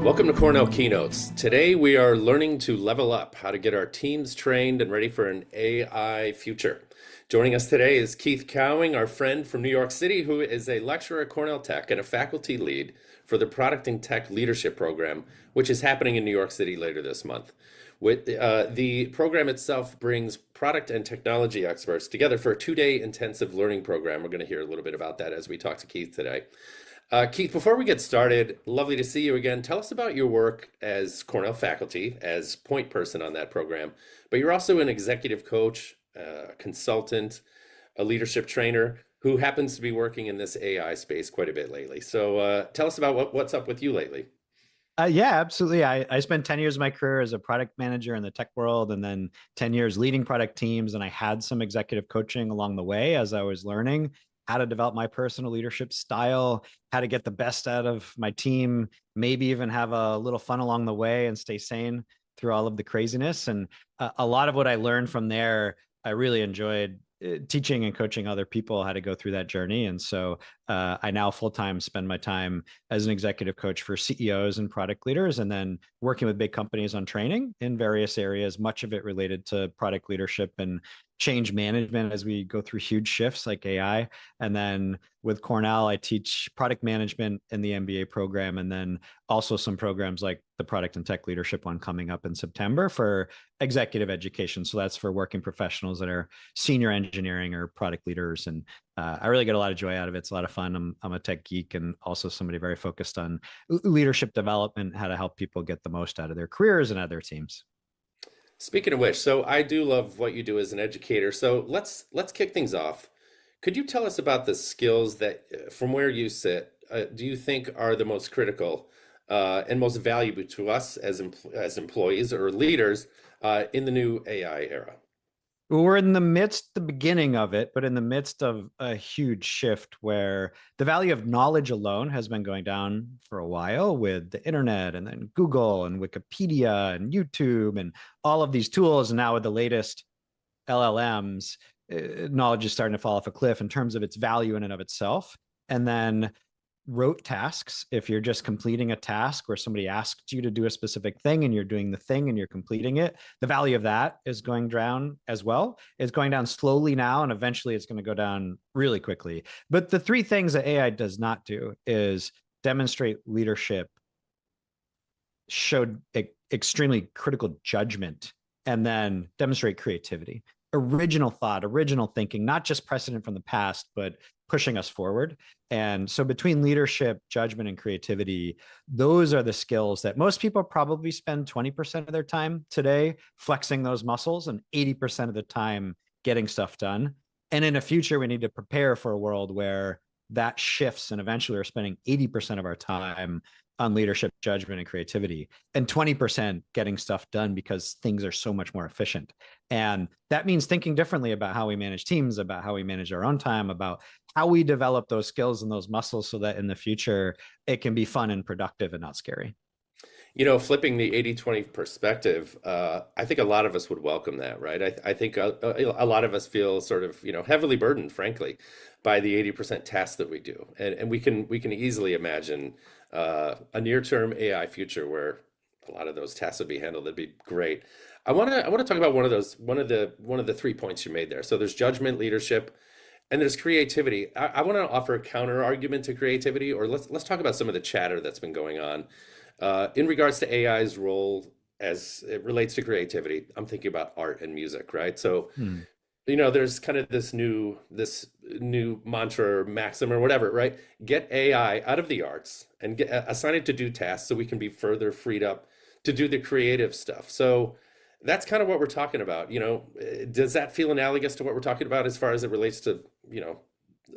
Welcome to Cornell Keynotes. Today we are learning to level up, how to get our teams trained and ready for an AI future. Joining us today is Keith Cowing, our friend from New York City, who is a lecturer at Cornell Tech and a faculty lead for the Product and Tech Leadership Program, which is happening in New York City later this month. The program itself brings product and technology experts together for a two-day intensive learning program. We're going to hear a little bit about that as we talk to Keith today. Keith, before we get started, lovely to see you again. Tell us about your work as Cornell faculty, as point person on that program, but you're also an executive coach, consultant, a leadership trainer who happens to be working in this AI space quite a bit lately. So tell us about what's up with you lately. Yeah, absolutely. I spent 10 years of my career as a product manager in the tech world and then 10 years leading product teams. And I had some executive coaching along the way as I was learning how to develop my personal leadership style, how to get the best out of my team, maybe even have a little fun along the way and stay sane through all of the craziness. And a lot of what I learned from there, I really enjoyed teaching and coaching other people how to go through that journey. And so I now full-time spend my time as an executive coach for CEOs and product leaders, and then working with big companies on training in various areas, much of it related to product leadership and change management as we go through huge shifts like AI. And then with Cornell, I teach product management in the MBA program, and then also some programs like the product and tech leadership one coming up in September for executive education. So that's for working professionals that are senior engineering or product leaders. And I really get a lot of joy out of it. It's a lot of fun. I'm a tech geek and also somebody very focused on leadership development, how to help people get the most out of their careers and out of their teams. Speaking of which, so I do love what you do as an educator. So let's kick things off. Could you tell us about the skills that, from where you sit, do you think are the most critical and most valuable to us as employees or leaders in the new AI era? We're in the beginning of it, but in the midst of a huge shift where the value of knowledge alone has been going down for a while with the internet and then Google and Wikipedia and YouTube and all of these tools. And now with the latest LLMs, knowledge is starting to fall off a cliff in terms of its value in and of itself. And then rote tasks, if you're just completing a task where somebody asked you to do a specific thing and you're doing the thing and you're completing it, the value of that is going down as well. It's going down slowly now, and eventually it's going to go down really quickly. But the three things that AI does not do is demonstrate leadership, showed extremely critical judgment, and then demonstrate creativity, original thought, original thinking, not just precedent from the past, but pushing us forward. And so between leadership, judgment, and creativity, those are the skills that most people probably spend 20% of their time today flexing those muscles and 80% of the time getting stuff done. And in the future, we need to prepare for a world where that shifts, and eventually we're spending 80% of our time on leadership, judgment, and creativity, and 20% getting stuff done because things are so much more efficient. And that means thinking differently about how we manage teams, about how we manage our own time, about how we develop those skills and those muscles so that in the future it can be fun and productive and not scary. You know, flipping the 80-20 perspective, I think a lot of us would welcome that, right? I think a lot of us feel sort of, heavily burdened, frankly, by the 80% tasks that we do. And we can easily imagine a near-term AI future where a lot of those tasks would be handled. That'd be great. I want to talk about one of the 3 points you made there. So there's judgment, leadership, and there's creativity. I want to offer a counter argument to creativity, or let's talk about some of the chatter that's been going on in regards to AI's role as it relates to creativity. I'm thinking about art and music, right? So, Hmm. there's kind of this new mantra or maxim or whatever, right? Get AI out of the arts and assign it to do tasks so we can be further freed up to do the creative stuff. So that's kind of what we're talking about. Does that feel analogous to what we're talking about as far as it relates to,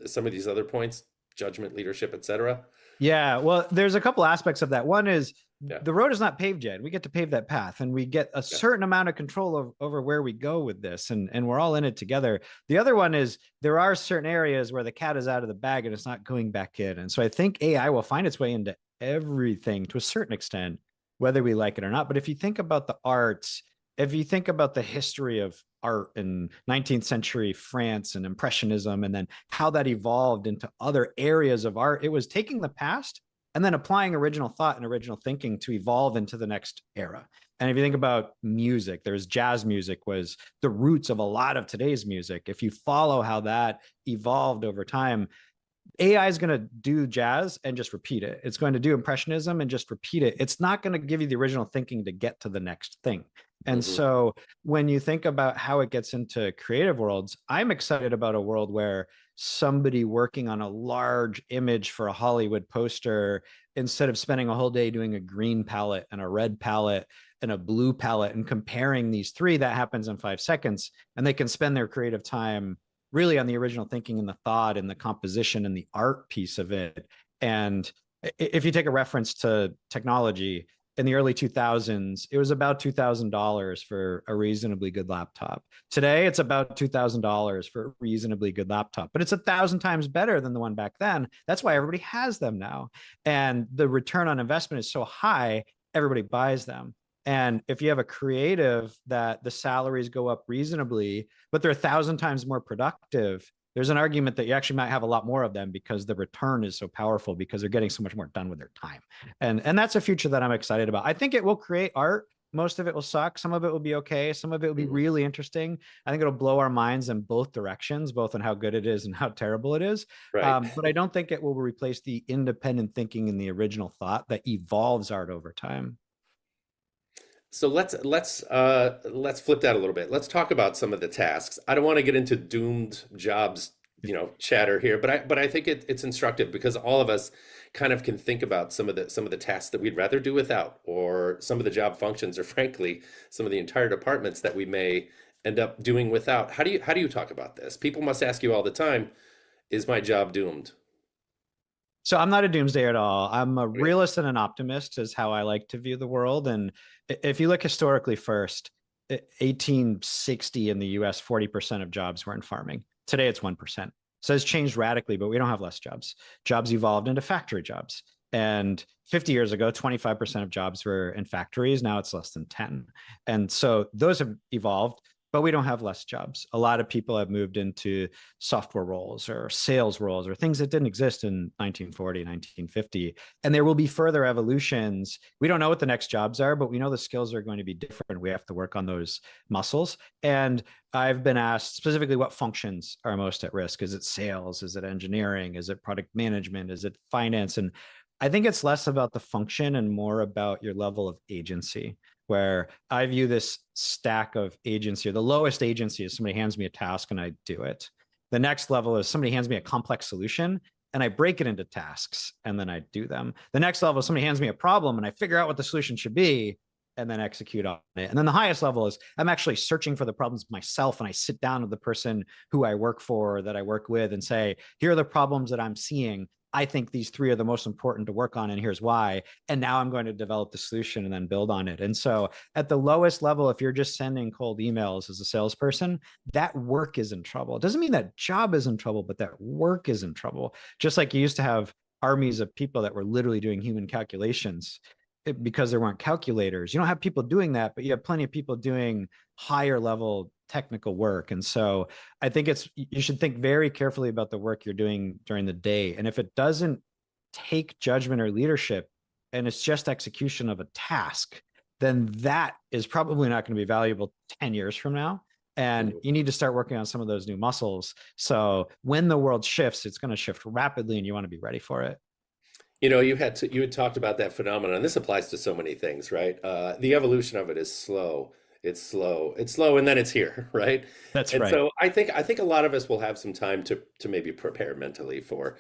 some of these other points, judgment, leadership, etc.? Yeah, well, there's a couple aspects of that. One is Yeah. the road is not paved yet. We get to pave that path, and we get a Yeah. certain amount of control over where we go with this, and we're all in it together. The other one is there are certain areas where the cat is out of the bag and it's not going back in. And so I think AI will find its way into everything to a certain extent, whether we like it or not. But if you think about the arts, if you think about the history of art in 19th century France and Impressionism, and then how that evolved into other areas of art, it was taking the past and then applying original thought and original thinking to evolve into the next era. And if you think about music, there's jazz music was the roots of a lot of today's music. If you follow how that evolved over time, AI is going to do jazz and just repeat it. It's going to do impressionism and just repeat it. It's not going to give you the original thinking to get to the next thing. And Hmm. so when you think about how it gets into creative worlds, I'm excited about a world where somebody working on a large image for a Hollywood poster, instead of spending a whole day doing a green palette and a red palette and a blue palette and comparing these three, that happens in 5 seconds. And they can spend their creative time really on the original thinking and the thought and the composition and the art piece of it. And if you take a reference to technology, in the early 2000s, it was about $2,000 for a reasonably good laptop. Today, it's about $2,000 for a reasonably good laptop, but it's 1,000 times better than the one back then. That's why everybody has them now. And the return on investment is so high, everybody buys them. And if you have a creative that the salaries go up reasonably, but they're 1,000 times more productive, there's an argument that you actually might have a lot more of them because the return is so powerful because they're getting so much more done with their time. And that's a future that I'm excited about. I think it will create art. Most of it will suck. Some of it will be okay. Some of it will be Hmm. really interesting. I think it'll blow our minds in both directions, both on how good it is and how terrible it is. Right. But I don't think it will replace the independent thinking and the original thought that evolves art over time. So let's flip that a little bit. Let's talk about some of the tasks. I don't want to get into doomed jobs, chatter here, but I think it's instructive because all of us kind of can think about some of the tasks that we'd rather do without, or some of the job functions, or frankly, some of the entire departments that we may end up doing without. How do you talk about this? People must ask you all the time, is my job doomed? So I'm not a doomsdayer at all. I'm a Okay. realist and an optimist is how I like to view the world. And if you look historically first, 1860 in the US, 40% of jobs were in farming. Today it's 1%. So it's changed radically, but we don't have less jobs. Jobs evolved into factory jobs. And 50 years ago, 25% of jobs were in factories. Now it's less than 10. And so those have evolved, but we don't have less jobs. A lot of people have moved into software roles or sales roles or things that didn't exist in 1940, 1950. And there will be further evolutions. We don't know what the next jobs are, but we know the skills are going to be different. We have to work on those muscles. And I've been asked specifically what functions are most at risk. Is it sales? Is it engineering? Is it product management? Is it finance? And I think it's less about the function and more about your level of agency, where I view this stack of agency, or the lowest agency is somebody hands me a task and I do it. The next level is somebody hands me a complex solution and I break it into tasks and then I do them. The next level is somebody hands me a problem and I figure out what the solution should be and then execute on it. And then the highest level is I'm actually searching for the problems myself and I sit down with the person who I work for, that I work with, and say, here are the problems that I'm seeing. I think these three are the most important to work on, and here's why. And now I'm going to develop the solution and then build on it. And so at the lowest level, if you're just sending cold emails as a salesperson, that work is in trouble. It doesn't mean that job is in trouble, but that work is in trouble. Just like you used to have armies of people that were literally doing human calculations because there weren't calculators. You don't have people doing that, but you have plenty of people doing higher level technical work. And so I think you should think very carefully about the work you're doing during the day. And if it doesn't take judgment or leadership and it's just execution of a task, then that is probably not going to be valuable 10 years from now. And Mhm. you need to start working on some of those new muscles. So when the world shifts, it's going to shift rapidly and you want to be ready for it. You had talked about that phenomenon. This applies to so many things, right? The evolution of it is slow. It's slow. It's slow, and then it's here, right? That's And right. so I think a lot of us will have some time to maybe prepare mentally for,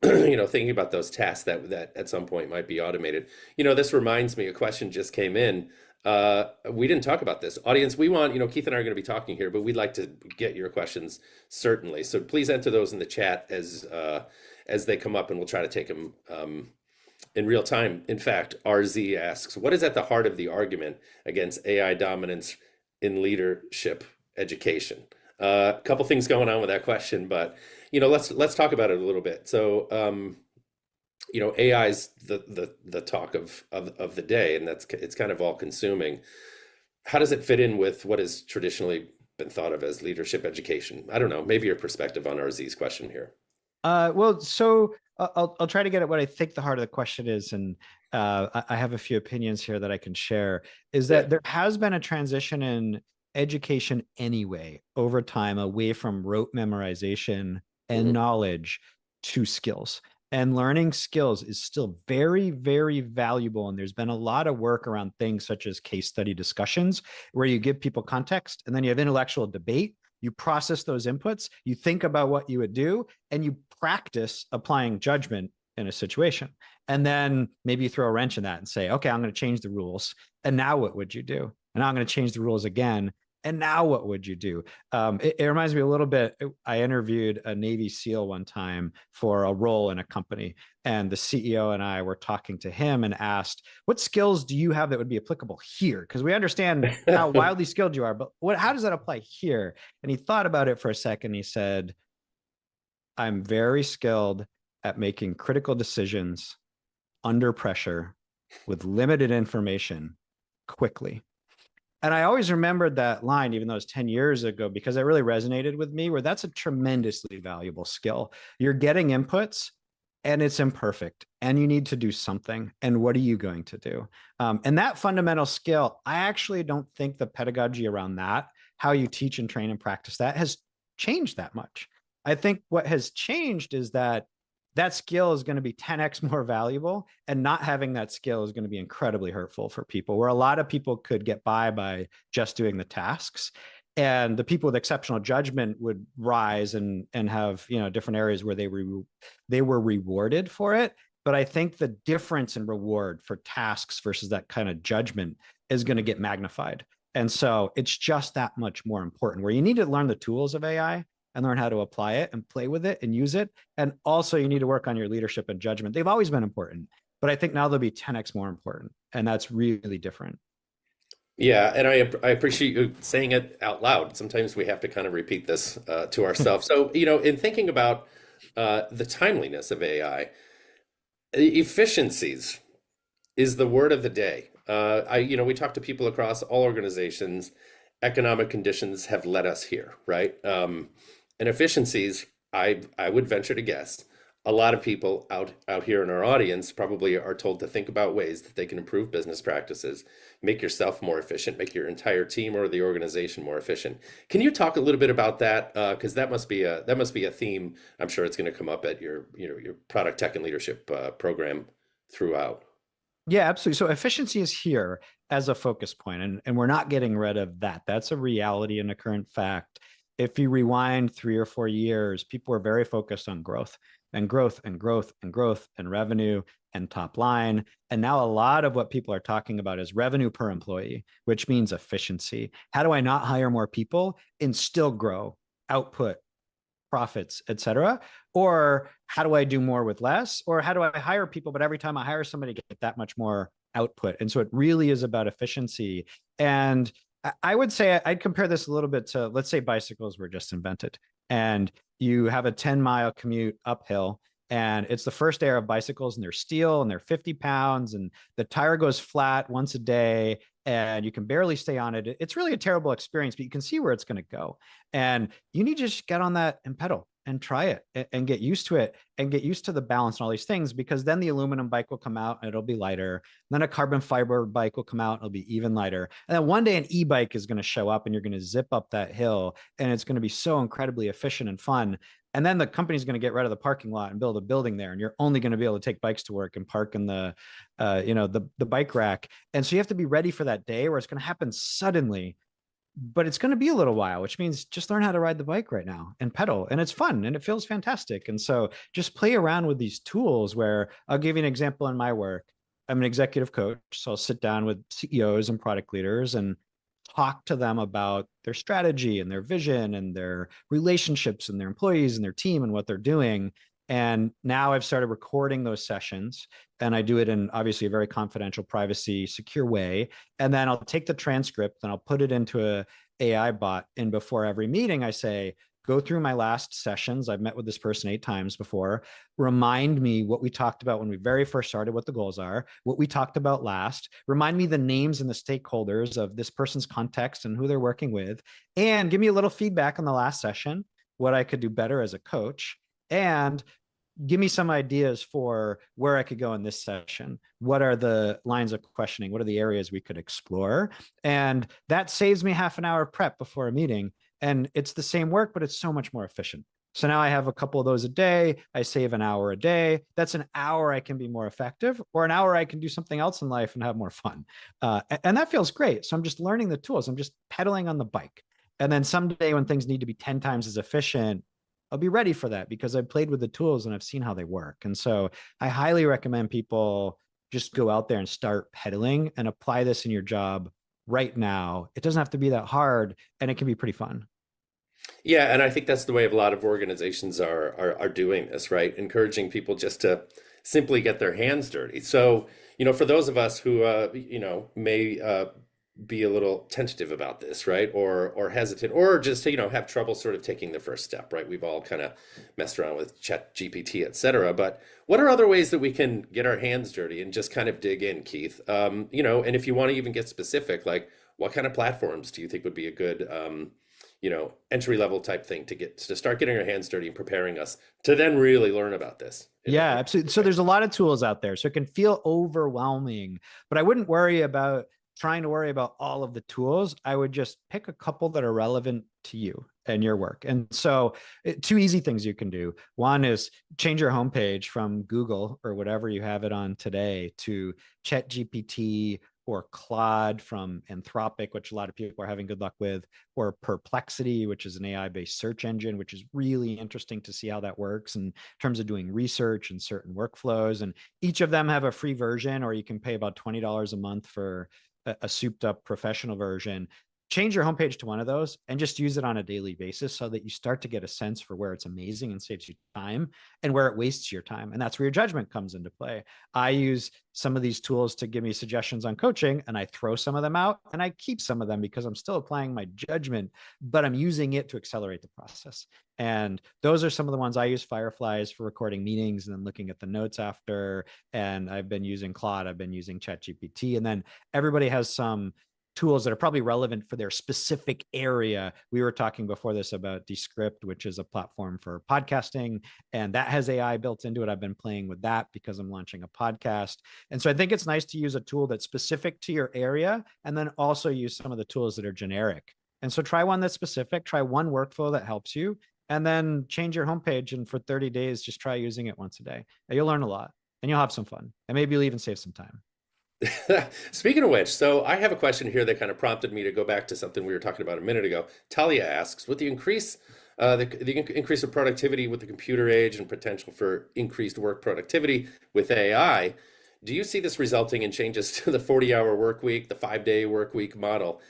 thinking about those tasks that at some point might be automated. This reminds me, a question just came in. We didn't talk about this. Audience, we want, Keith and I are going to be talking here, but we'd like to get your questions certainly. So please enter those in the chat as they come up, and we'll try to take them in real time. In fact, RZ asks, what is at the heart of the argument against AI dominance in leadership education? A couple things going on with that question, but let's talk about it a little bit. So, AI is the talk of the day, and it's kind of all consuming. How does it fit in with what has traditionally been thought of as leadership education? I don't know, maybe your perspective on RZ's question here. Well, so I'll try to get at what I think the heart of the question is, and I have a few opinions here that I can share. Is Yeah. that there has been a transition in education anyway over time away from rote memorization and Mhm. knowledge to skills. And learning skills is still very, very valuable. And there's been a lot of work around things such as case study discussions, where you give people context and then you have intellectual debate. You process those inputs, you think about what you would do, and you practice applying judgment in a situation. And then maybe you throw a wrench in that and say, okay, I'm going to change the rules. And now what would you do? And now I'm going to change the rules again. And now what would you do? It reminds me a little bit. I interviewed a Navy SEAL one time for a role in a company, and the CEO and I were talking to him and asked, "What skills do you have that would be applicable here?" Because we understand how wildly skilled you are, but how does that apply here? And he thought about it for a second. He said, "I'm very skilled at making critical decisions under pressure with limited information quickly." And I always remembered that line, even though it was 10 years ago, because it really resonated with me, where that's a tremendously valuable skill. You're getting inputs and it's imperfect and you need to do something. And what are you going to do? And that fundamental skill, I actually don't think the pedagogy around that, how you teach and train and practice that, has changed that much. I think what has changed is that that skill is going to be 10x more valuable, and not having that skill is going to be incredibly hurtful for people, where a lot of people could get by just doing the tasks, and the people with exceptional judgment would rise and have, you know, different areas where they were rewarded for it. But I think the difference in reward for tasks versus that kind of judgment is going to get magnified, and so it's just that much more important, where you need to learn the tools of AI and learn how to apply it and play with it and use it. And also, you need to work on your leadership and judgment. They've always been important, but I think now they'll be 10x more important. And that's really different. Yeah, and I appreciate you saying it out loud. Sometimes we have to kind of repeat this to ourselves. So, in thinking about the timeliness of AI, efficiencies is the word of the day. We talk to people across all organizations. Economic conditions have led us here, right? And efficiencies, I would venture to guess, a lot of people out here in our audience probably are told to think about ways that they can improve business practices, make yourself more efficient, make your entire team or the organization more efficient. Can you talk a little bit about that? Because that must be a theme. I'm sure it's going to come up at your product tech and leadership program throughout. Yeah, absolutely. So efficiency is here as a focus point, and we're not getting rid of that. That's a reality and a current fact. If you rewind 3 or 4 years, people were very focused on growth and growth and growth and growth and revenue and top line. And now a lot of what people are talking about is revenue per employee, which means efficiency. How do I not hire more people and still grow output, profits, et cetera? Or how do I do more with less? Or how do I hire people, but every time I hire somebody, get that much more output? And so it really is about efficiency. And I would say I'd compare this a little bit to, let's say bicycles were just invented and you have a 10-mile commute uphill, and it's the first era of bicycles, and they're steel and they're 50 pounds and the tire goes flat once a day and you can barely stay on it. It's really a terrible experience, but you can see where it's going to go. And you need to just get on that and pedal and try it and get used to it and get used to the balance and all these things, because then the aluminum bike will come out and it'll be lighter. And then a carbon fiber bike will come out and it'll be even lighter. And then one day an e-bike is going to show up and you're going to zip up that hill and it's going to be so incredibly efficient and fun. And then the company's going to get rid of the parking lot and build a building there, and you're only going to be able to take bikes to work and park in the bike rack. And so you have to be ready for that day where it's going to happen suddenly, but it's going to be a little while, which means just learn how to ride the bike right now and pedal. And it's fun and it feels fantastic. And so just play around with these tools. Where I'll give you an example in my work. I'm an executive coach. So I'll sit down with CEOs and product leaders and talk to them about their strategy and their vision and their relationships and their employees and their team and what they're doing. And now I've started recording those sessions, and I do it in obviously a very confidential, privacy, secure way. And then I'll take the transcript and I'll put it into a AI bot. And before every meeting, I say, go through my last sessions. I've met with this person 8 times before. Remind me what we talked about when we very first started, what the goals are, what we talked about last. Remind me the names and the stakeholders of this person's context and who they're working with. And give me a little feedback on the last session, what I could do better as a coach. And give me some ideas for where I could go in this session. What are the lines of questioning? What are the areas we could explore? And that saves me half an hour prep before a meeting. And it's the same work, but it's so much more efficient. So now I have a couple of those a day. I save an hour a day. That's an hour I can be more effective, or an hour I can do something else in life and have more fun. And that feels great. So I'm just learning the tools. I'm just pedaling on the bike. And then someday when things need to be 10 times as efficient, I'll be ready for that because I've played with the tools and I've seen how they work. And so I highly recommend people just go out there and start pedaling and apply this in your job right now. It doesn't have to be that hard, and it can be pretty fun. Yeah, and I think that's the way a lot of organizations are doing this, right? Encouraging people just to simply get their hands dirty. So, for those of us who may be a little tentative about this, right? Or hesitant, or just have trouble sort of taking the first step, right? We've all kind of messed around with Chat GPT, et cetera. But what are other ways that we can get our hands dirty and just kind of dig in, Keith? And if you want to even get specific, like what kind of platforms do you think would be a good entry level type thing to start getting our hands dirty and preparing us to then really learn about this Yeah, absolutely. So there's a lot of tools out there. So it can feel overwhelming, but I wouldn't worry about trying to worry about all of the tools. I would just pick a couple that are relevant to you and your work. And so two easy things you can do. One is change your homepage from Google or whatever you have it on today to ChatGPT or Claude from Anthropic, which a lot of people are having good luck with, or Perplexity, which is an AI-based search engine, which is really interesting to see how that works in terms of doing research and certain workflows. And each of them have a free version, or you can pay about $20 a month for a souped up professional version. Change your homepage to one of those and just use it on a daily basis so that you start to get a sense for where it's amazing and saves you time and where it wastes your time. And that's where your judgment comes into play. I use some of these tools to give me suggestions on coaching, and I throw some of them out and I keep some of them because I'm still applying my judgment, but I'm using it to accelerate the process. And those are some of the ones I use. Fireflies for recording meetings and then looking at the notes after. And I've been using Claude, I've been using ChatGPT, and then everybody has some tools that are probably relevant for their specific area. We were talking before this about Descript, which is a platform for podcasting, and that has AI built into it. I've been playing with that because I'm launching a podcast. And so I think it's nice to use a tool that's specific to your area and then also use some of the tools that are generic. And so try one that's specific, try one workflow that helps you, and then change your homepage. And for 30 days, just try using it once a day. And you'll learn a lot and you'll have some fun. And maybe you'll even save some time. Speaking of which, so I have a question here that kind of prompted me to go back to something we were talking about a minute ago. Talia asks, with the increase of productivity with the computer age and potential for increased work productivity with AI, do you see this resulting in changes to the 40-hour work week, the 5-day work week model?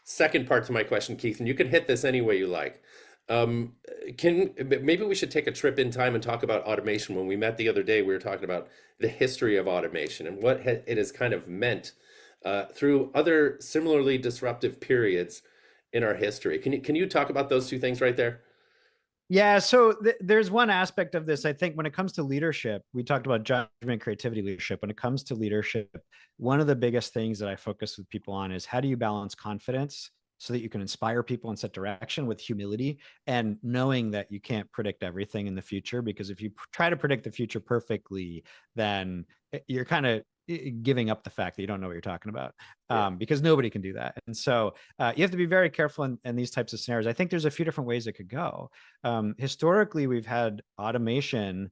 Second part to my question, Keith, and you can hit this any way you like. Um, can maybe we should take a trip in time and talk about automation. When we met the other day, we were talking about the history of automation and what it has kind of meant through other similarly disruptive periods in our history. Can you talk about those two things right there? Yeah, so there's one aspect of this. I think when it comes to leadership, we talked about judgment, creativity, leadership. When it comes to leadership, one of the biggest things that I focus with people on is how do you balance confidence so that you can inspire people and set direction with humility and knowing that you can't predict everything in the future, because if you try to predict the future perfectly, then you're kind of giving up the fact that you don't know what you're talking about, Yeah. because nobody can do that. And so you have to be very careful in these types of scenarios. I think there's a few different ways it could go. Historically, we've had automation,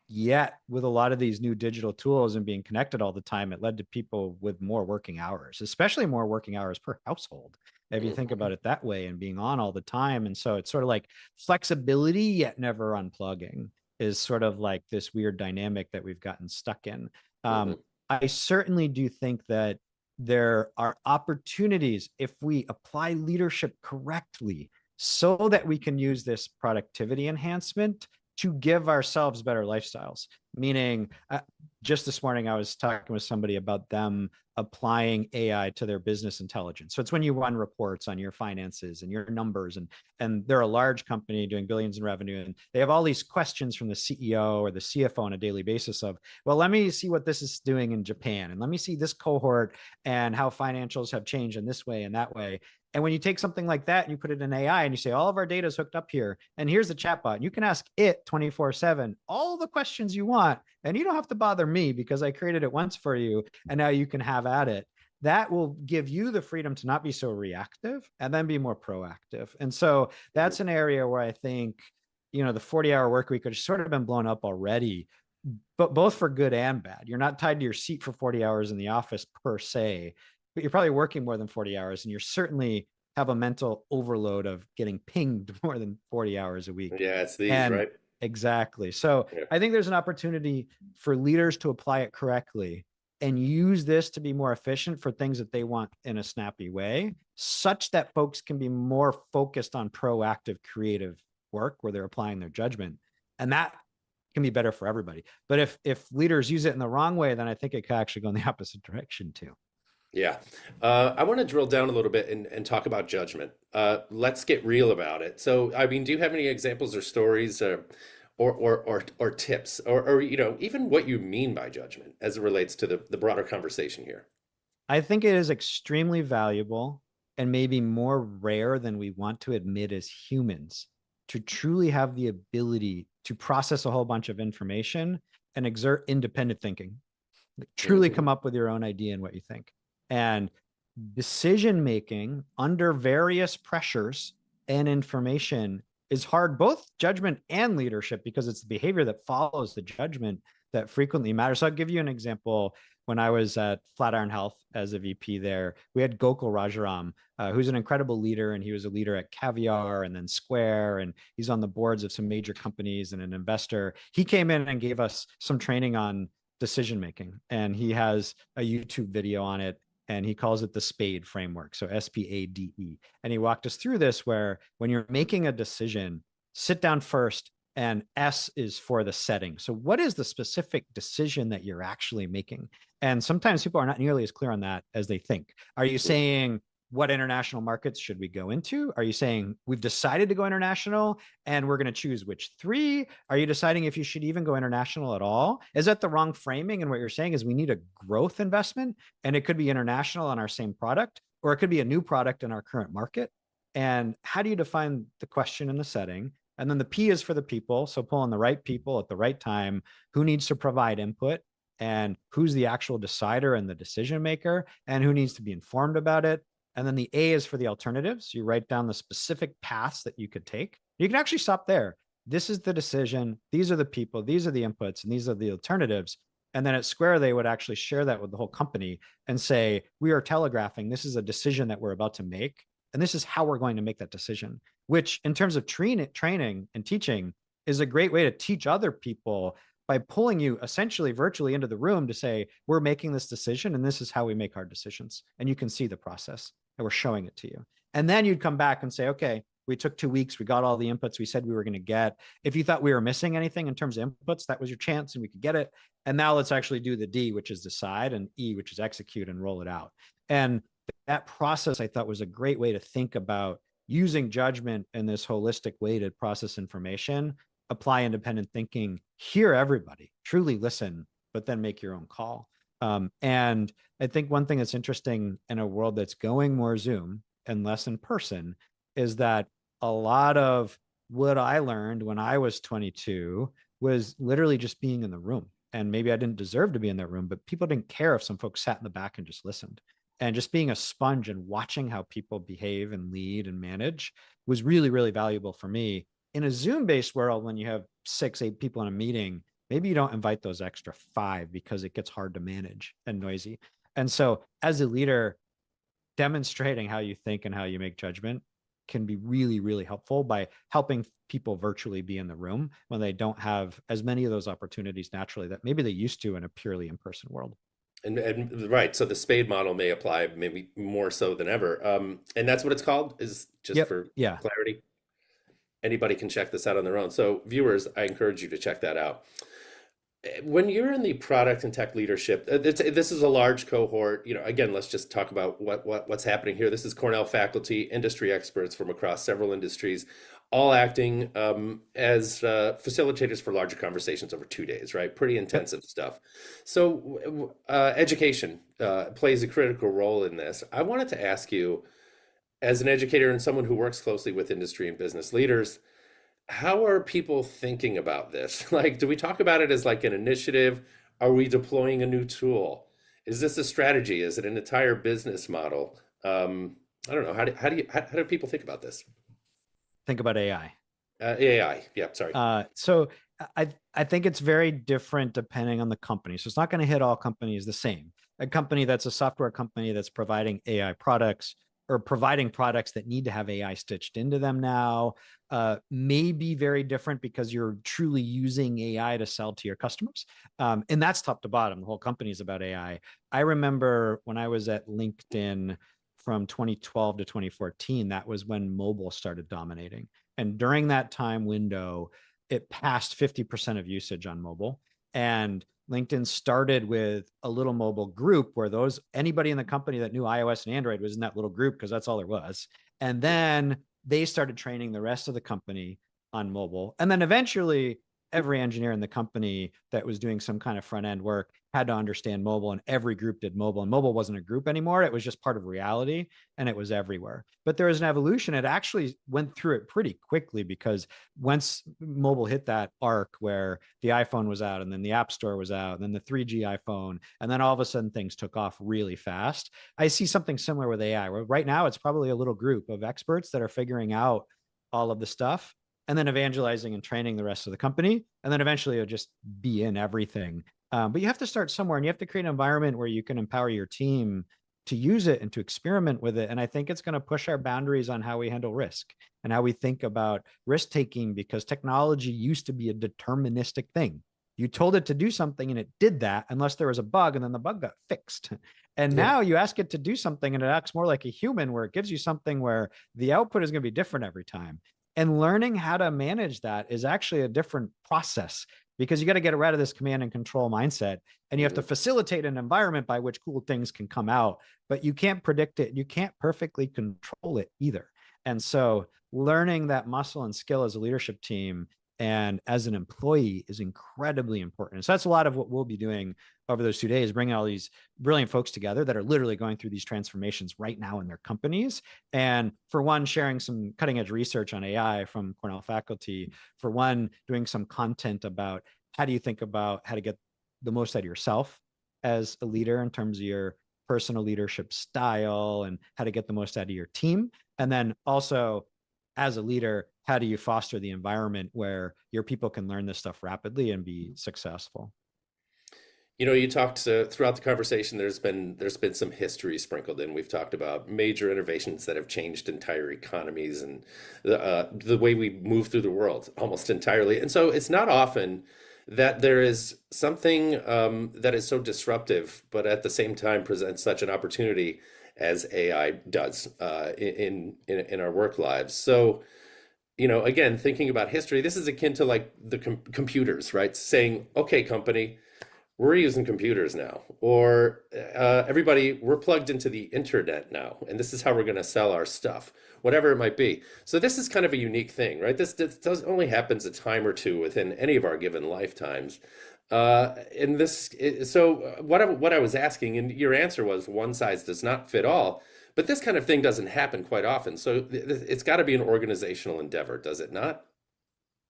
yet with a lot of these new digital tools and being connected all the time, it led to people with more working hours, especially more working hours per household, if you think Mhm. about it that way, and being on all the time. And so it's sort of like flexibility yet never unplugging is sort of like this weird dynamic that we've gotten stuck in. Mhm. I certainly do think that there are opportunities if we apply leadership correctly so that we can use this productivity enhancement to give ourselves better lifestyles. Meaning, just this morning, I was talking with somebody about them applying AI to their business intelligence. So it's when you run reports on your finances and your numbers, and they're a large company doing billions in revenue, and they have all these questions from the CEO or the CFO on a daily basis of, well, let me see what this is doing in Japan, and let me see this cohort and how financials have changed in this way and that way. And when you take something like that and you put it in AI and you say, all of our data is hooked up here, and here's the chatbot, and you can ask it 24/7 all the questions you want, and you don't have to bother me because I created it once for you, and now you can have at it. That will give you the freedom to not be so reactive and then be more proactive. And so that's an area where I think, the 40-hour work week has sort of been blown up already, but both for good and bad. You're not tied to your seat for 40 hours in the office per se, but you're probably working more than 40 hours, and you're certainly have a mental overload of getting pinged more than 40 hours a week. Yeah, it's these, And right? exactly. So Yeah. I think there's an opportunity for leaders to apply it correctly and use this to be more efficient for things that they want in a snappy way, such that folks can be more focused on proactive, creative work where they're applying their judgment. And that can be better for everybody. But if leaders use it in the wrong way, then I think it could actually go in the opposite direction too. Yeah. I want to drill down a little bit and talk about judgment. Let's get real about it. So, I mean, do you have any examples or stories or tips or even what you mean by judgment as it relates to the broader conversation here? I think it is extremely valuable and maybe more rare than we want to admit as humans to truly have the ability to process a whole bunch of information and exert independent thinking. Like, truly Hmm. come up with your own idea and what you think. And decision making under various pressures and information is hard, both judgment and leadership, because it's the behavior that follows the judgment that frequently matters. So I'll give you an example. When I was at Flatiron Health as a VP there, we had Gokul Rajaram, who's an incredible leader, and he was a leader at Caviar and then Square, and he's on the boards of some major companies and an investor. He came in and gave us some training on decision making, and he has a YouTube video on it, and he calls it the SPADE framework. So SPADE. And he walked us through this, where when you're making a decision, sit down first, and S is for the setting. So what is the specific decision that you're actually making? And sometimes people are not nearly as clear on that as they think. Are you saying, what international markets should we go into? Are you saying we've decided to go international and we're going to choose which three? Are you deciding if you should even go international at all? Is that the wrong framing? And what you're saying is we need a growth investment, and it could be international on our same product, or it could be a new product in our current market. And how do you define the question and the setting? And then the P is for the people. So pulling the right people at the right time, who needs to provide input, and who's the actual decider and the decision maker, and who needs to be informed about it. And then the A is for the alternatives. You write down the specific paths that you could take. You can actually stop there. This is the decision. These are the people. These are the inputs, and these are the alternatives. And then at Square, they would actually share that with the whole company and say, we are telegraphing, this is a decision that we're about to make, and this is how we're going to make that decision, which in terms of training and teaching is a great way to teach other people by pulling you essentially virtually into the room to say, we're making this decision and this is how we make our decisions. And you can see the process and we're showing it to you. And then you'd come back and say, okay, we took 2 weeks. We got all the inputs we said we were going to get. If you thought we were missing anything in terms of inputs, that was your chance and we could get it. And now let's actually do the D, which is decide, and E, which is execute and roll it out. And that process, I thought, was a great way to think about using judgment in this holistic way to process information, apply independent thinking, hear everybody, truly listen, but then make your own call. And I think one thing that's interesting in a world that's going more Zoom and less in person is that a lot of what I learned when I was 22 was literally just being in the room. And maybe I didn't deserve to be in that room, but people didn't care if some folks sat in the back and just listened. And just being a sponge and watching how people behave and lead and manage was really, really valuable for me. In a Zoom based world, when you have 6, 8 people in a meeting, maybe you don't invite those extra 5 because it gets hard to manage and noisy. And so, as a leader, demonstrating how you think and how you make judgment can be really, really helpful by helping people virtually be in the room when they don't have as many of those opportunities naturally that maybe they used to in a purely in-person world. And right, so the spade model may apply maybe more so than ever. And that's what it's called, is just Yep. for Yeah. clarity. Anybody can check this out on their own. So viewers, I encourage you to check that out. When you're in the product and tech leadership, this is a large cohort. Again, let's just talk about what's happening here. This is Cornell faculty, industry experts from across several industries, all acting as facilitators for larger conversations over 2 days, right? Pretty Yep. intensive stuff. So education plays a critical role in this. I wanted to ask you, as an educator and someone who works closely with industry and business leaders, how are people thinking about this? Like, do we talk about it as like an initiative? Are we deploying a new tool? Is this a strategy? Is it an entire business model? I don't know. How do people think about this? Think about AI. AI. Yeah, sorry. So I think it's very different depending on the company. So it's not going to hit all companies the same. A company that's a software company that's providing AI products or providing products that need to have AI stitched into them now may be very different because you're truly using AI to sell to your customers. And that's top to bottom. The whole company is about AI. I remember when I was at LinkedIn from 2012 to 2014, that was when mobile started dominating. And during that time window, it passed 50% of usage on mobile. And LinkedIn started with a little mobile group where anybody in the company that knew iOS and Android was in that little group because that's all there was. And then they started training the rest of the company on mobile. And then eventually every engineer in the company that was doing some kind of front end work had to understand mobile, and every group did mobile, and mobile wasn't a group anymore. It was just part of reality, and it was everywhere. But there was an evolution. It actually went through it pretty quickly because once mobile hit that arc where the iPhone was out and then the App Store was out and then the 3G iPhone, and then all of a sudden things took off really fast. I see something similar with AI, where right now it's probably a little group of experts that are figuring out all of the stuff and then evangelizing and training the rest of the company. And then eventually it'll just be in everything. But you have to start somewhere, and you have to create an environment where you can empower your team to use it and to experiment with it. And I think it's going to push our boundaries on how we handle risk and how we think about risk taking, because technology used to be a deterministic thing. You told it to do something and it did that unless there was a bug, and then the bug got fixed. And Yeah. now you ask it to do something and it acts more like a human, where it gives you something where the output is going to be different every time. And learning how to manage that is actually a different process, because you got to get rid of this command and control mindset, and you have to Mhm. facilitate an environment by which cool things can come out, but you can't predict it. You can't perfectly control it either. And so learning that muscle and skill as a leadership team and as an employee is incredibly important. So that's a lot of what we'll be doing over those 2 days, bringing all these brilliant folks together that are literally going through these transformations right now in their companies. And for one, sharing some cutting edge research on AI from Cornell faculty. For one, doing some content about how do you think about how to get the most out of yourself as a leader in terms of your personal leadership style and how to get the most out of your team. And then also, as a leader, how do you foster the environment where your people can learn this stuff rapidly and be successful? You know, you talked throughout the conversation. There's been some history sprinkled in. We've talked about major innovations that have changed entire economies and the way we move through the world almost entirely. And so it's not often that there is something that is so disruptive, but at the same time presents such an opportunity as AI does in our work lives. So, you know, again, thinking about history, this is akin to like the computers, right? Saying, okay, company, we're using computers now, or everybody, we're plugged into the internet now, and this is how we're going to sell our stuff, whatever it might be. So this is kind of a unique thing, right? This does only happens a time or two within any of our given lifetimes. And this, so what I was asking, and your answer was one size does not fit all, but this kind of thing doesn't happen quite often. So it's got to be an organizational endeavor, does it not?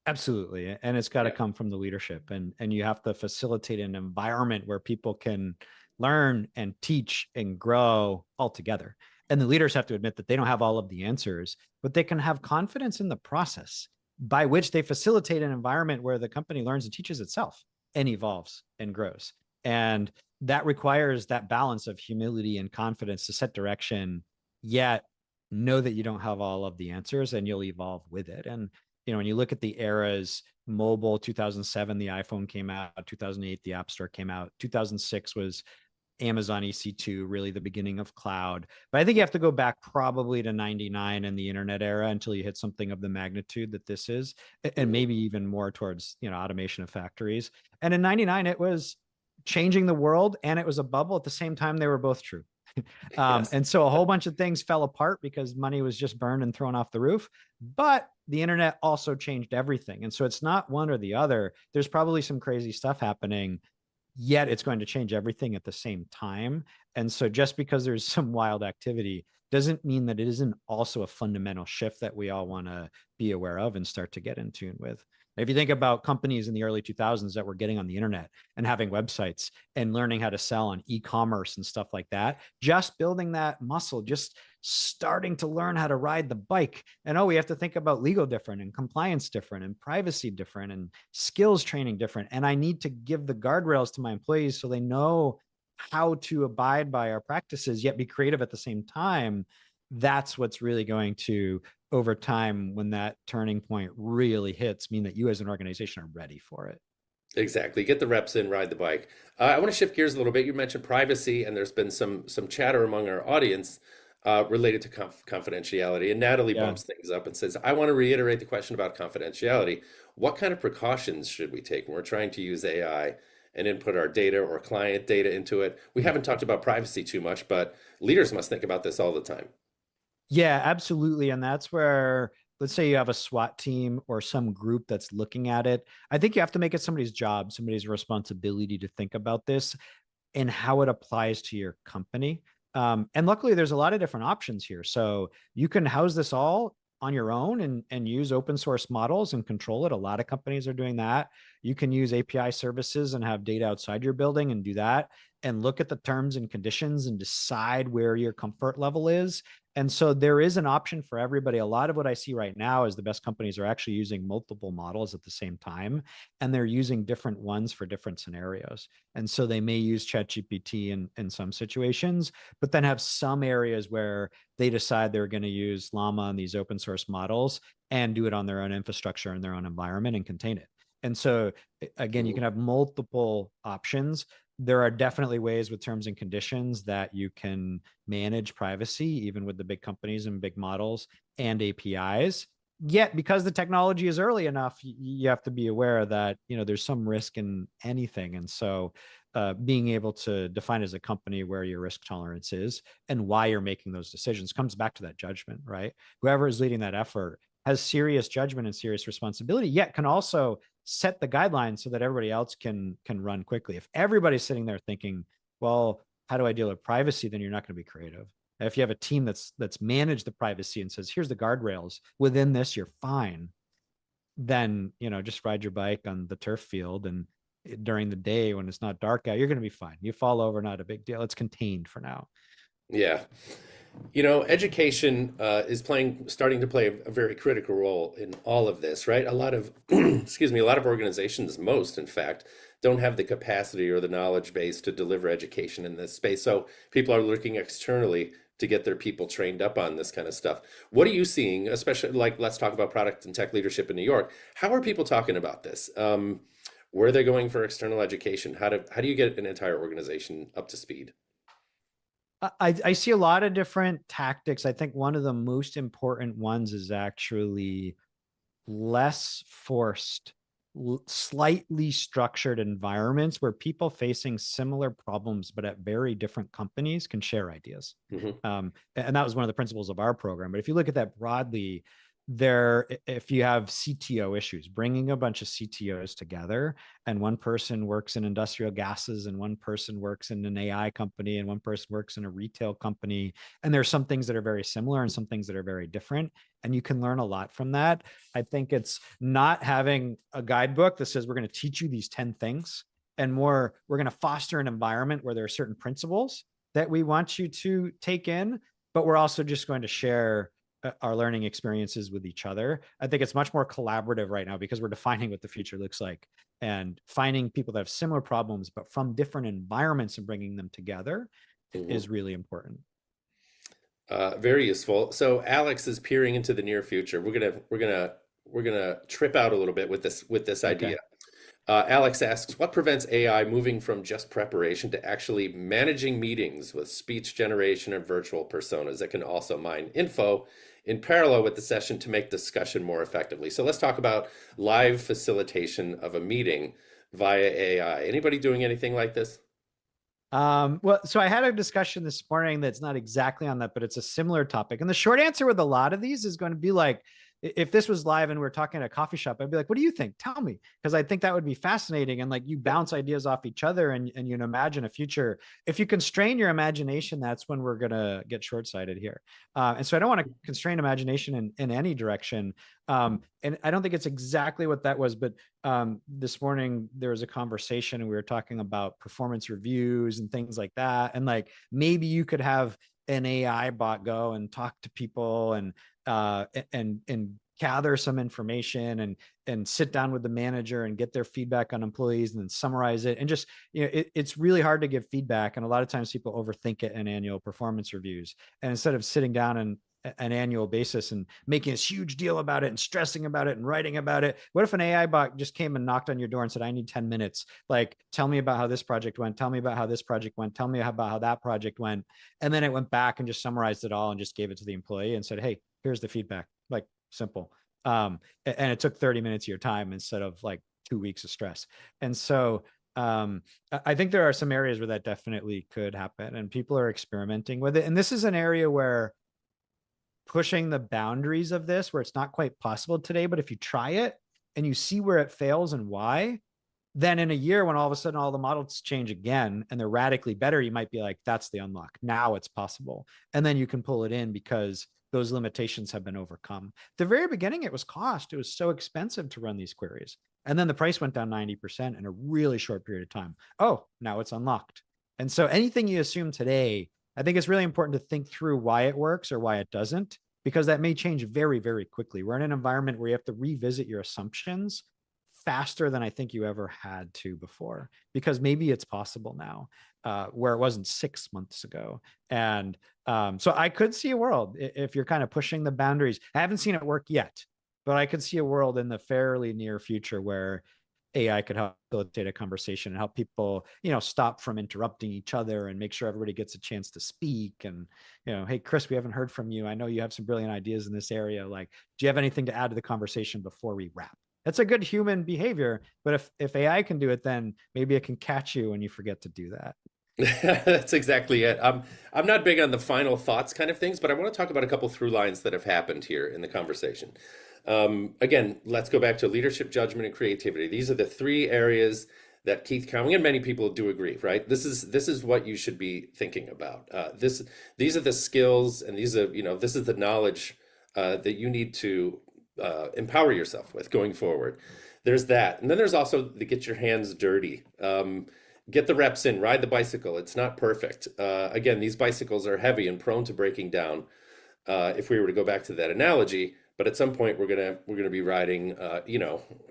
Absolutely. And it's got to Yeah. come from the leadership, and you have to facilitate an environment where people can learn and teach and grow all together. And the leaders have to admit that they don't have all of the answers, but they can have confidence in the process by which they facilitate an environment where the company learns and teaches itself and evolves and grows. And that requires that balance of humility and confidence to set direction, yet know that you don't have all of the answers and you'll evolve with it. And when you look at the eras, mobile, 2007 the iPhone came out, 2008 the App Store came out, 2006 was Amazon EC2, really the beginning of cloud. But I think you have to go back probably to 99 and the internet era until you hit something of the magnitude that this is, and Mhm. maybe even more towards automation of factories. And in 99 it was changing the world and it was a bubble at the same time. They were both true. Yes. And so a whole bunch of things fell apart because money was just burned and thrown off the roof. But the internet also changed everything. And so it's not one or the other. There's probably some crazy stuff happening, yet it's going to change everything at the same time. And so just because there's some wild activity doesn't mean that it isn't also a fundamental shift that we all want to be aware of and start to get in tune with. If you think about companies in the early 2000s that were getting on the internet and having websites and learning how to sell on e-commerce and stuff like that, just building that muscle, just starting to learn how to ride the bike. And we have to think about legal different and compliance different and privacy different and skills training different. And I need to give the guardrails to my employees so they know how to abide by our practices, yet be creative at the same time. That's what's really going to, over time, when that turning point really hits, mean that you as an organization are ready for it. Exactly. Get the reps in, ride the bike. I want to shift gears a little bit. You mentioned privacy, and there's been some chatter among our audience related to confidentiality. And Natalie Yeah. bumps things up and says, "I want to reiterate the question about confidentiality. What kind of precautions should we take when we're trying to use AI and input our data or client data into it? We haven't talked about privacy too much, but leaders must think about this all the time." Yeah, absolutely. And that's where, let's say you have a SWAT team or some group that's looking at it. I think you have to make it somebody's job, somebody's responsibility to think about this and how it applies to your company. And luckily, there's a lot of different options here. So you can house this all on your own and use open source models and control it. A lot of companies are doing that. You can use API services and have data outside your building and do that and look at the terms and conditions and decide where your comfort level is. And so there is an option for everybody. A lot of what I see right now is the best companies are actually using multiple models at the same time, and they're using different ones for different scenarios. And so they may use ChatGPT in some situations, but then have some areas where they decide they're going to use Llama and these open source models and do it on their own infrastructure and their own environment and contain it. And so again, you Mhm. can have multiple options. There are definitely ways with terms and conditions that you can manage privacy, even with the big companies and big models and APIs. Yet, because the technology is early enough, you have to be aware that there's some risk in anything. And so being able to define as a company where your risk tolerance is and why you're making those decisions comes back to that judgment, right? Whoever is leading that effort has serious judgment and serious responsibility, yet can also set the guidelines so that everybody else can run quickly. If everybody's sitting there thinking, well, how do I deal with privacy? Then you're not going to be creative. If you have a team that's managed the privacy and says, here's the guardrails, within this, you're fine, then just ride your bike on the turf field, and during the day when it's not dark out, you're going to be fine. You fall over, not a big deal. It's contained for now. Yeah. Education is starting to play a very critical role in all of this, right? A lot of, excuse me, a lot of organizations, most in fact, don't have the capacity or the knowledge base to deliver education in this space. So people are looking externally to get their people trained up on this kind of stuff. What are you seeing, especially like, let's talk about product and tech leadership in New York. How are people talking about this? Where are they going for external education? How do you get an entire organization up to speed? I see a lot of different tactics. I think one of the most important ones is actually less forced, slightly structured environments where people facing similar problems but at very different companies can share ideas. Hmm. And that was one of the principles of our program. But if you look at that broadly, if you have CTO issues, bringing a bunch of CTOs together, and one person works in industrial gases and one person works in an AI company and one person works in a retail company, and there's some things that are very similar and some things that are very different, and you can learn a lot from that. I think it's not having a guidebook that says we're going to teach you these 10 things, and more, we're going to foster an environment where there are certain principles that we want you to take in, but we're also just going to share our learning experiences with each other. I think it's much more collaborative right now because we're defining what the future looks like, and finding people that have similar problems but from different environments and bringing them together Hmm. is really important. Very useful. So Alex is peering into the near future. We're gonna trip out a little bit with this Okay. idea. Alex asks, what prevents AI moving from just preparation to actually managing meetings with speech generation and virtual personas that can also mine info in parallel with the session to make discussion more effectively? So let's talk about live facilitation of a meeting via AI. Anybody doing anything like this? Well, so I had a discussion this morning that's not exactly on that, but it's a similar topic. And the short answer with a lot of these is going to be like, if this was live and we are talking at a coffee shop, I'd be like, what do you think? Tell me. Because I think that would be fascinating. And like you bounce ideas off each other and you imagine a future. If you constrain your imagination, that's when we're going to get short-sighted here. And so I don't want to constrain imagination in any direction. And I don't think it's exactly what that was, but this morning there was a conversation and we were talking about performance reviews and things like that. And like maybe you could have an AI bot go and talk to people and gather some information and sit down with the manager and get their feedback on employees and then summarize it. And just, it's really hard to give feedback. And a lot of times people overthink it in annual performance reviews. And instead of sitting down and an annual basis and making this huge deal about it and stressing about it and writing about it. What if an AI bot just came and knocked on your door and said, I need 10 minutes. Like, tell me about how this project went. Tell me about how this project went. Tell me about how that project went. And then it went back and just summarized it all and just gave it to the employee and said, hey, here's the feedback. Like, simple. And it took 30 minutes of your time instead of like 2 weeks of stress. And so I think there are some areas where that definitely could happen and people are experimenting with it. And this is an area where pushing the boundaries of this, where it's not quite possible today, but if you try it and you see where it fails and why, then in a year when all of a sudden all the models change again and they're radically better, you might be like, that's the unlock. Now it's possible. And then you can pull it in because those limitations have been overcome. The very beginning, it was cost. It was so expensive to run these queries. And then the price went down 90% in a really short period of time. Oh, now it's unlocked. And so anything you assume today, I think it's really important to think through why it works or why it doesn't, because that may change very, very quickly. We're in an environment where you have to revisit your assumptions faster than I think you ever had to before, because maybe it's possible now, where it wasn't 6 months ago. And so I could see a world if you're kind of pushing the boundaries. I haven't seen it work yet, but I could see a world in the fairly near future where AI could help facilitate a conversation and help people, stop from interrupting each other and make sure everybody gets a chance to speak. And, hey, Chris, we haven't heard from you. I know you have some brilliant ideas in this area. Like, do you have anything to add to the conversation before we wrap? That's a good human behavior. But if AI can do it, then maybe it can catch you when you forget to do that. That's exactly it. I'm not big on the final thoughts kind of things, but I want to talk about a couple through lines that have happened here in the conversation. Again, let's go back to leadership, judgment, and creativity. These are the three areas that Keith Cowing and many people do agree, right? This is what you should be thinking about. These are the skills, and this is the knowledge that you need to empower yourself with going forward. There's that, and then there's also the get your hands dirty. Get the reps in, ride the bicycle. It's not perfect. Again, these bicycles are heavy and prone to breaking down. If we were to go back to that analogy, but at some point we're gonna be riding,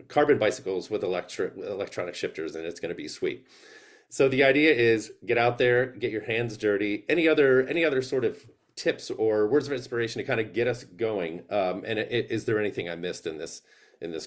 carbon bicycles with electronic shifters, and it's gonna be sweet. So the idea is get out there, get your hands dirty. Any other sort of tips or words of inspiration to kind of get us going? And is there anything I missed in this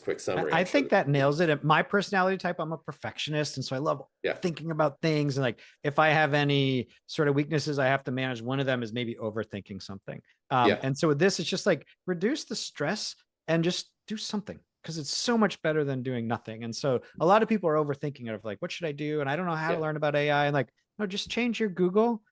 quick summary? I think that nails it. My personality type, I'm a perfectionist. And so I love thinking about things. And like, if I have any sort of weaknesses I have to manage, one of them is maybe overthinking something. And so with this, it's just like reduce the stress and just do something, because it's so much better than doing nothing. And so a lot of people are overthinking it of like, what should I do? And I don't know how to learn about AI. And like, no, just change your Google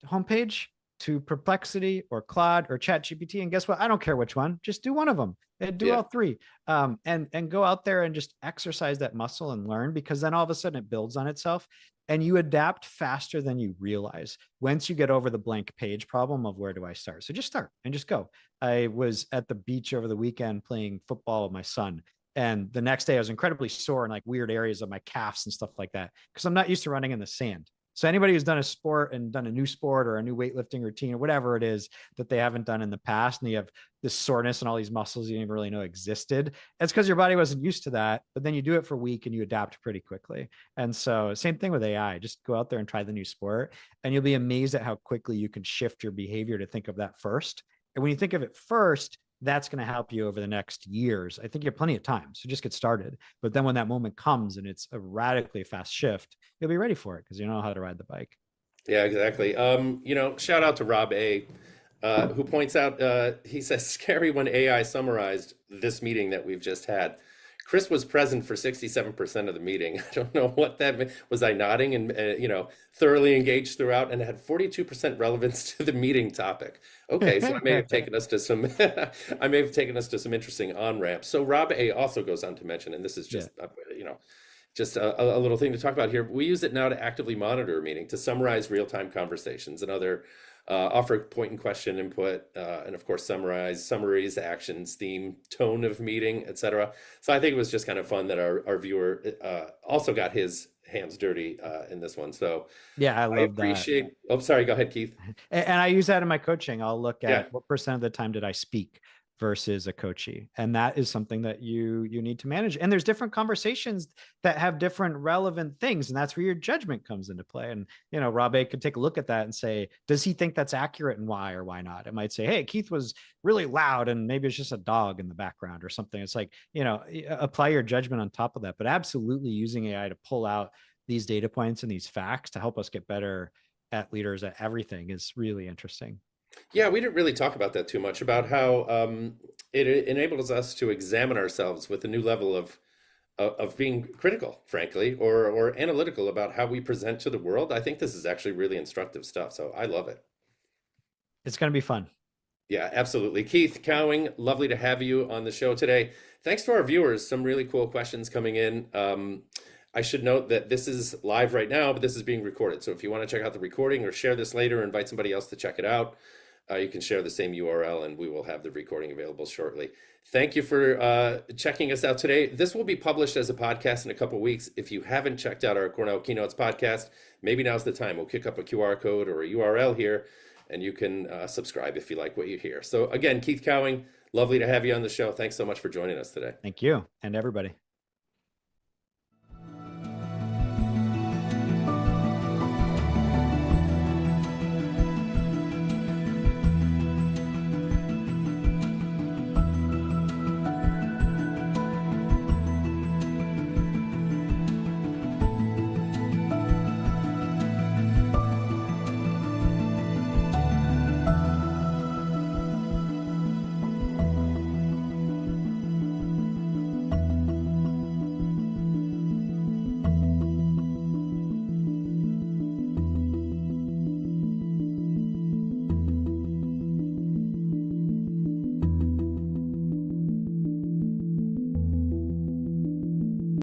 homepage to Perplexity or Claude or ChatGPT. And guess what? I don't care which one. Just do one of them and do all three. And go out there and just exercise that muscle and learn, because then all of a sudden it builds on itself and you adapt faster than you realize once you get over the blank page problem of where do I start? So just start and just go. I was at the beach over the weekend playing football with my son. And the next day I was incredibly sore in like weird areas of my calves and stuff like that, because I'm not used to running in the sand. So anybody who's done a sport and done a new sport or a new weightlifting routine or whatever it is that they haven't done in the past, and you have this soreness and all these muscles you didn't even really know existed, it's because your body wasn't used to that. But then you do it for a week and you adapt pretty quickly. And so same thing with AI, just go out there and try the new sport, and you'll be amazed at how quickly you can shift your behavior to think of that first. And when you think of it first, that's going to help you over the next years. I think you have plenty of time, so just get started. But then when that moment comes and it's a radically fast shift, you'll be ready for it because you know how to ride the bike. Yeah, exactly. Shout out to Rob A, who points out, he says, scary when AI summarized this meeting that we've just had. Chris was present for 67% of the meeting. I don't know what that meant. Was I nodding and, thoroughly engaged throughout and had 42% relevance to the meeting topic? Okay, so I may have taken us to some, I may have taken us to some interesting on-ramps. So Rob A also goes on to mention, and this is Yeah. just, just a little thing to talk about here. We use it now to actively monitor a meeting, to summarize real-time conversations and other offer point and question input, and of course summarize summaries, actions, theme, tone of meeting, etc. So I think it was just kind of fun that our viewer also got his hands dirty in this one. So Yeah, I I love that. appreciate. Oh, sorry. Go ahead, Keith. And I use that in my coaching. I'll look Yeah. at what percent of the time did I speak versus a coachee. And that is something that you need to manage. And there's different conversations that have different relevant things. And that's where your judgment comes into play. And, Rob A could take a look at that and say, does he think that's accurate and why or why not? It might say, hey, Keith was really loud and maybe it's just a dog in the background or something. It's like, apply your judgment on top of that. But absolutely using AI to pull out these data points and these facts to help us get better at leaders at everything is really interesting. Yeah, we didn't really talk about that too much, about how it enables us to examine ourselves with a new level of being critical, frankly, or analytical about how we present to the world. I think this is actually really instructive stuff, so I love it. It's going to be fun. Yeah, absolutely. Keith Cowing, lovely to have you on the show today. Thanks to our viewers, some really cool questions coming in. I should note that this is live right now, but this is being recorded. So if you want to check out the recording or share this later, invite somebody else to check it out, you can share the same URL and we will have the recording available shortly. Thank you for checking us out today. This will be published as a podcast in a couple weeks. If you haven't checked out our Cornell Keynotes podcast, maybe now's the time. We'll kick up a QR code or a URL here, and you can subscribe if you like what you hear. So again, Keith Cowing, lovely to have you on the show. Thanks so much for joining us today. Thank you and everybody.